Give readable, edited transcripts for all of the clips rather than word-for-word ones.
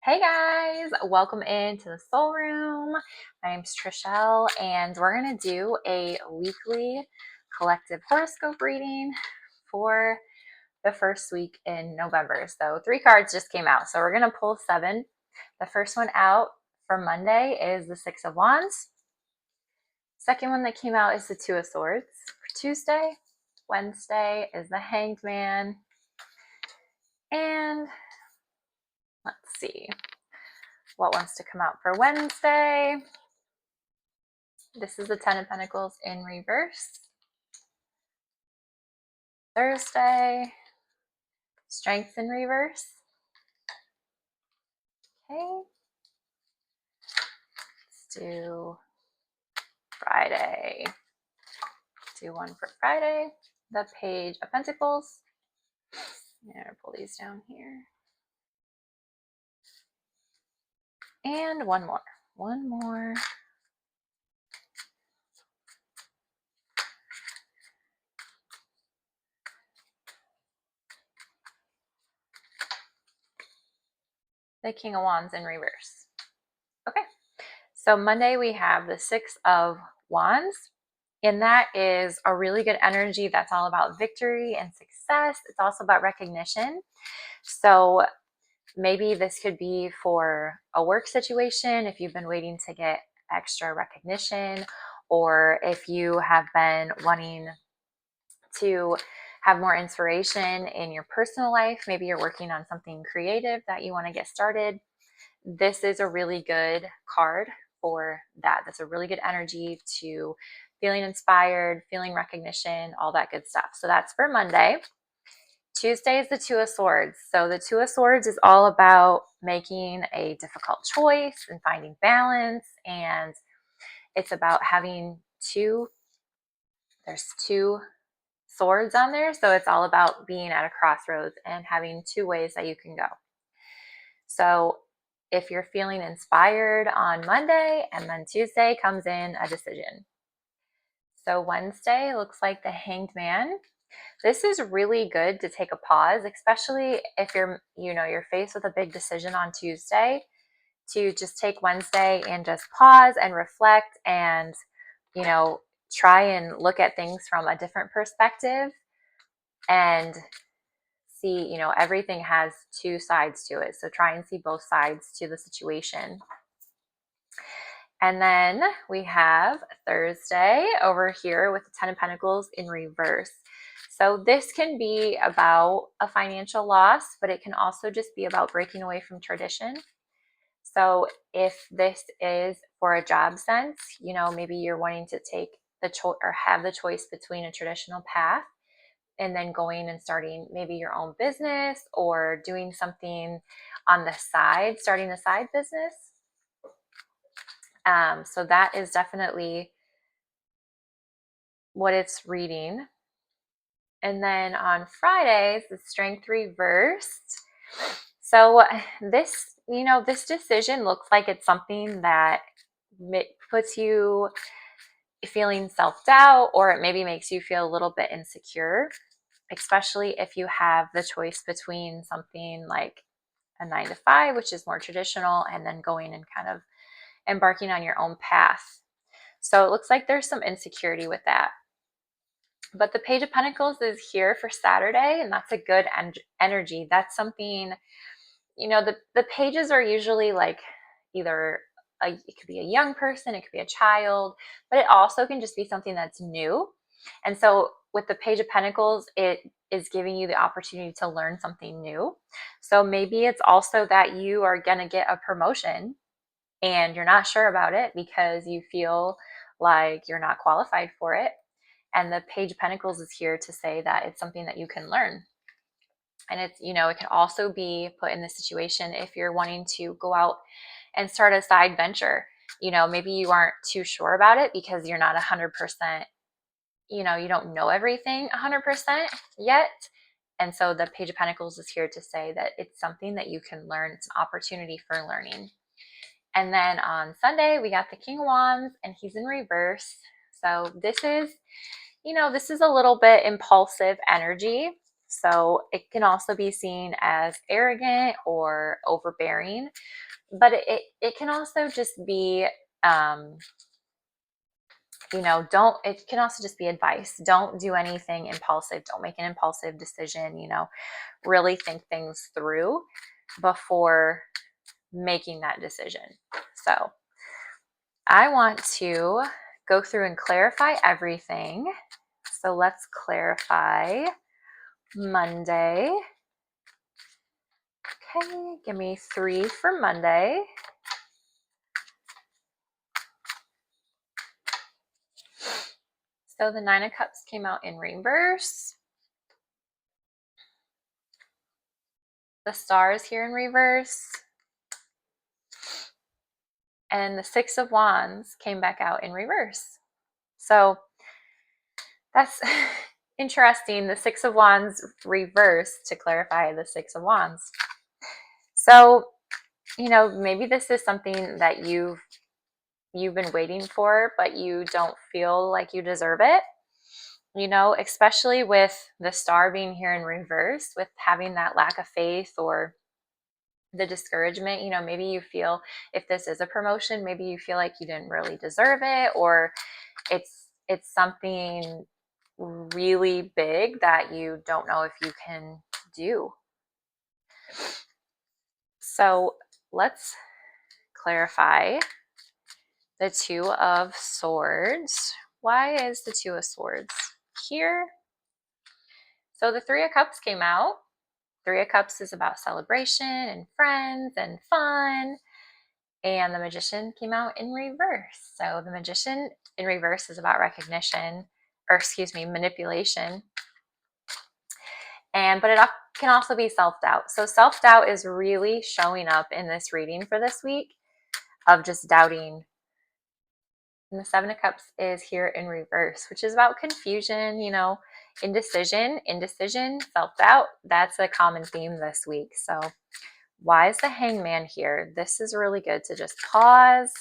Hey guys, welcome into the Soul Room. My name's Trishelle, and we're going to do a weekly collective horoscope reading for the first week in November. So 3 cards just came out, so we're going to pull 7. The first one out for Monday is the 6 of Wands. Second one that came out is the 2 of Swords. For Tuesday, Wednesday is the Hanged Man. And let's see what wants to come out for Wednesday. This is the 10 of Pentacles in reverse. Thursday, Strength in reverse. Okay. Let's do Friday. Do one for Friday. The Page of Pentacles. I'm going to pull these down here. And one more. One more. The King of Wands in reverse. Okay. So Monday we have the 6 of Wands. And that is a really good energy that's all about victory and success. It's also about recognition. So maybe this could be for a work situation if you've been waiting to get extra recognition, or if you have been wanting to have more inspiration in your personal life. Maybe you're working on something creative that you want to get started. This is a really good card for that. That's a really good energy to feeling inspired, feeling recognition, all that good stuff. So that's for Monday. Tuesday is the 2 of Swords. So the 2 of Swords is all about making a difficult choice and finding balance. And it's about having there's 2 swords on there. So it's all about being at a crossroads and having 2 ways that you can go. So if you're feeling inspired on Monday, and then Tuesday comes in a decision. So Wednesday looks like the Hanged Man. This is really good to take a pause, especially if you're faced with a big decision on Tuesday, to just take Wednesday and just pause and reflect and, try and look at things from a different perspective and see, everything has 2 sides to it. So try and see both sides to the situation. And then we have Thursday over here with the 10 of Pentacles in reverse. So this can be about a financial loss, but it can also just be about breaking away from tradition. So if this is for a job sense, maybe you're wanting to take the choice or have the choice between a traditional path and then going and starting maybe your own business or doing something on the side, starting a side business. So that is definitely what it's reading. And then on Fridays, the Strength reversed. So this decision looks like it's something that puts you feeling self-doubt, or it maybe makes you feel a little bit insecure, especially if you have the choice between something like a 9 to 5, which is more traditional, and then going and kind of embarking on your own path. So it looks like there's some insecurity with that. But the Page of Pentacles is here for Saturday, and that's a good energy. That's something, the pages are usually like either it could be a young person, it could be a child, but it also can just be something that's new. And so with the Page of Pentacles, it is giving you the opportunity to learn something new. So maybe it's also that you are going to get a promotion and you're not sure about it because you feel like you're not qualified for it. And the Page of Pentacles is here to say that it's something that you can learn. And it's, it can also be put in this situation if you're wanting to go out and start a side venture. Maybe you aren't too sure about it because you're not 100%, you don't know everything 100% yet. And so the Page of Pentacles is here to say that it's something that you can learn. It's an opportunity for learning. And then on Sunday, we got the King of Wands, and he's in reverse. So this is a little bit impulsive energy. So it can also be seen as arrogant or overbearing, but it can also just be, it can also just be advice. Don't do anything impulsive. Don't make an impulsive decision, really think things through before making that decision. So I want to go through and clarify everything. So let's clarify Monday. Okay, give me 3 for Monday. So the 9 of Cups came out in reverse. The Star is here in reverse. And the 6 of Wands came back out in reverse. So that's interesting. The 6 of Wands reversed to clarify the 6 of Wands. So, maybe this is something that you've been waiting for, but you don't feel like you deserve it. Especially with the Star being here in reverse, with having that lack of faith or the discouragement, maybe you feel, if this is a promotion, maybe you feel like you didn't really deserve it, or it's something really big that you don't know if you can do. So let's clarify the 2 of Swords. Why is the 2 of Swords here? So the 3 of Cups came out. 3 of Cups is about celebration and friends and fun. And the Magician came out in reverse. So the Magician in reverse is about recognition, or manipulation. But it can also be self-doubt. So self-doubt is really showing up in this reading for this week, of just doubting. And the 7 of Cups is here in reverse, which is about confusion, indecision, self-doubt. That's a common theme this week. So why is the Hangman here? This is really good to just pause,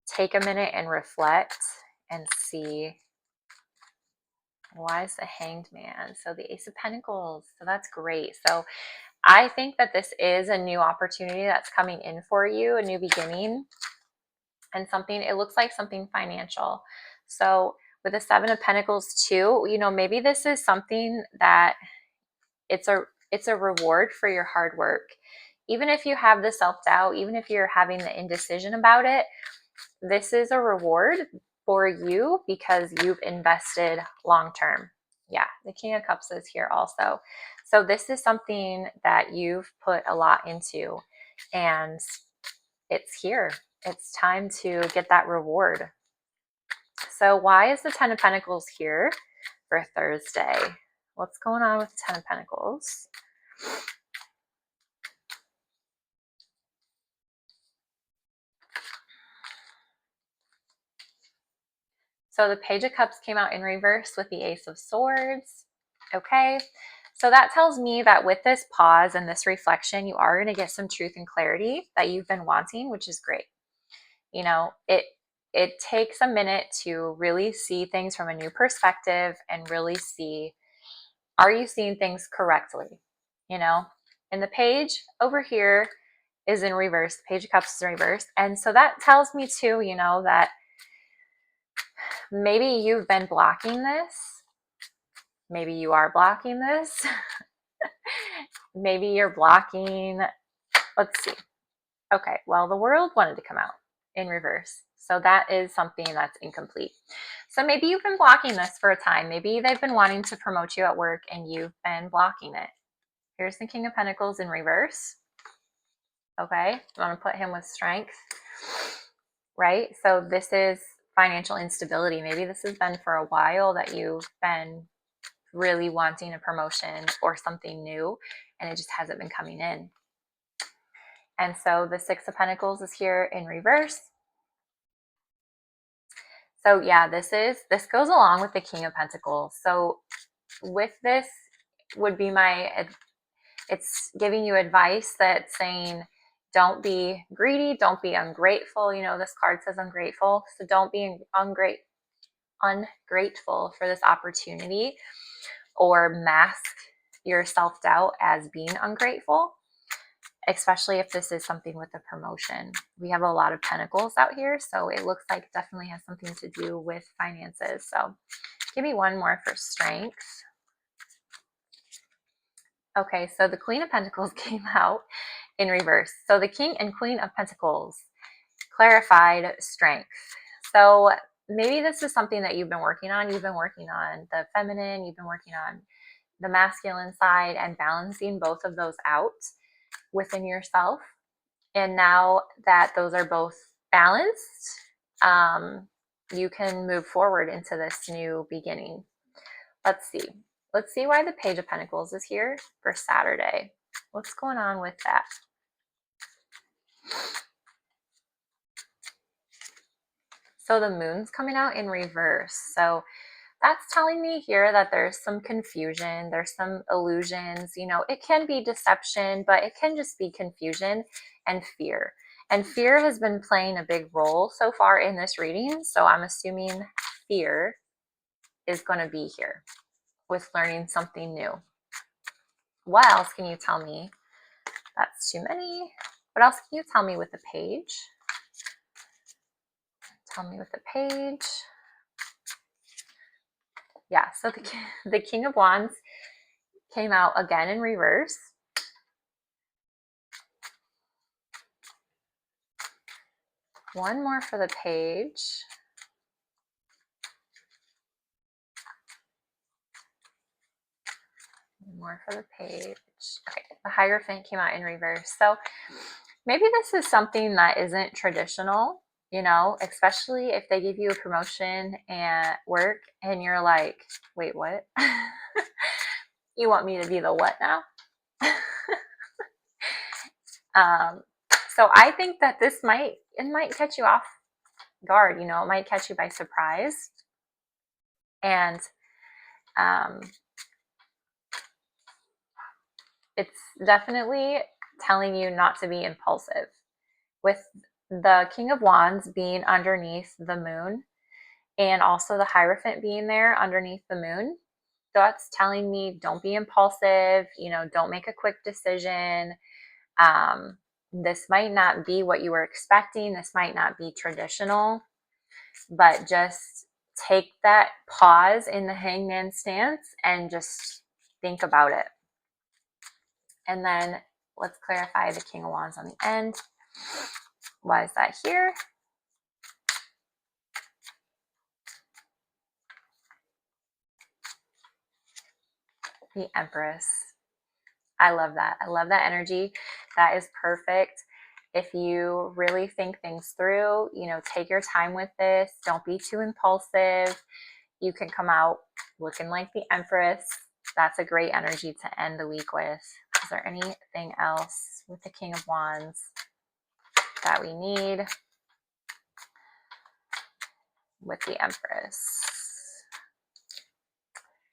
take a minute and reflect and see, why is the Hanged Man? So the Ace of Pentacles. So that's great. So I think that this is a new opportunity that's coming in for you, a new beginning, and it looks like something financial. So with the 7 of Pentacles too, maybe this is something that it's a reward for your hard work. Even if you have the self-doubt, even if you're having the indecision about it, this is a reward for you because you've invested long-term. Yeah, the King of Cups is here also. So this is something that you've put a lot into, and it's here. It's time to get that reward. So why is the 10 of Pentacles here for Thursday? What's going on with the 10 of Pentacles? So the Page of Cups came out in reverse with the Ace of Swords. Okay, so that tells me that with this pause and this reflection, you are going to get some truth and clarity that you've been wanting, which is great. It takes a minute to really see things from a new perspective and really see, are you seeing things correctly? And the page over here is in reverse. The Page of Cups is in reverse. And so that tells me too, that maybe you've been blocking this. Maybe you are blocking this. Maybe you're blocking, let's see. Okay, well, the World wanted to come out in reverse. So that is something that's incomplete. So maybe you've been blocking this for a time. Maybe they've been wanting to promote you at work and you've been blocking it. Here's the King of Pentacles in reverse. Okay, I want to put him with strength, right? So this is financial instability. Maybe this has been for a while that you've been really wanting a promotion or something new, and it just hasn't been coming in. And so the 6 of Pentacles is here in reverse. So yeah, this goes along with the King of Pentacles. So with this would be it's giving you advice that's saying, don't be greedy, don't be ungrateful. This card says ungrateful. So don't be ungrateful for this opportunity. or mask your self-doubt as being ungrateful, especially if this is something with a promotion. We have a lot of pentacles out here, so it looks like it definitely has something to do with finances. So give me one more for strength. Okay, so the Queen of Pentacles came out in reverse. So the King and Queen of Pentacles clarified strength. So maybe this is something that you've been working on. You've been working on the feminine, you've been working on the masculine side, and balancing both of those out within yourself. And now that those are both balanced, you can move forward into this new beginning. Let's see. Let's see why the Page of Pentacles is here for Saturday. What's going on with that? So the moon's coming out in reverse. So that's telling me here that there's some confusion, there's some illusions. You know, it can be deception, but it can just be confusion and fear. And fear has been playing a big role so far in this reading. So I'm assuming fear is going to be here with learning something new. What else can you tell me? That's too many. What else can you tell me with the page? Tell me with the page. Yeah, so the King of Wands came out again in reverse. One more for the page. One more for the page. Okay, the Hierophant came out in reverse. So maybe this is something that isn't traditional, you know, especially if they give you a promotion at work and you're like, wait, what? You want me to be the what now? So I think that it might catch you off guard, you know, it might catch you by surprise. And it's definitely telling you not to be impulsive. With the King of Wands being underneath the moon and also the Hierophant being there underneath the moon, that's telling me don't be impulsive, you know, don't make a quick decision. This might not be what you were expecting. This might not be traditional, but just take that pause in the Hangman stance and just think about it. And then let's clarify the King of Wands on the end. Why is that here? The Empress. I love that. I love that energy. That is perfect. If you really think things through, you know, take your time with this. Don't be too impulsive. You can come out looking like the Empress. That's a great energy to end the week with. Is there anything else with the King of Wands that we need with the Empress?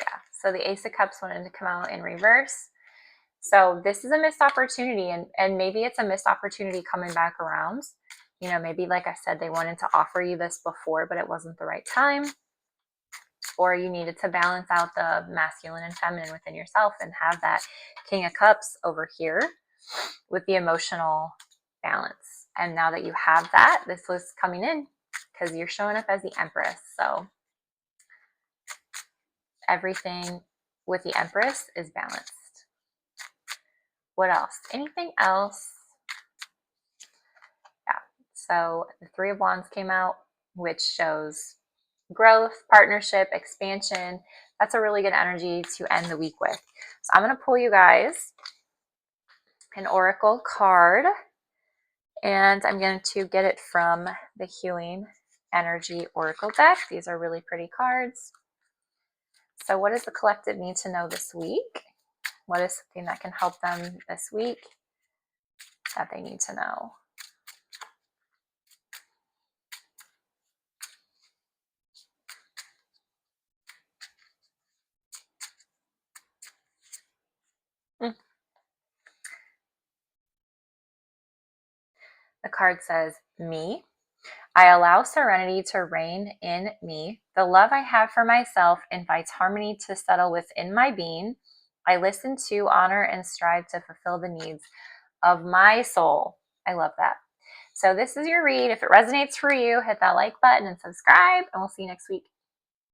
Yeah, so the Ace of Cups wanted to come out in reverse. So this is a missed opportunity, and maybe it's a missed opportunity coming back around. You know, maybe like I said, they wanted to offer you this before, but it wasn't the right time. Or you needed to balance out the masculine and feminine within yourself and have that King of Cups over here with the emotional balance. And now that you have that, this was coming in because you're showing up as the Empress. So everything with the Empress is balanced. What else? Anything else? Yeah. So the Three of Wands came out, which shows growth, partnership, expansion. That's a really good energy to end the week with. So I'm going to pull you guys an oracle card, and I'm going to get it from the Healing Energy Oracle deck. These are really pretty cards. So what does the collective need to know this week? What is something that can help them this week that they need to know? The card says, me. I allow serenity to reign in me. The love I have for myself invites harmony to settle within my being. I listen to, honor, and strive to fulfill the needs of my soul. I love that. So this is your read. If it resonates for you, hit that like button and subscribe, and we'll see you next week.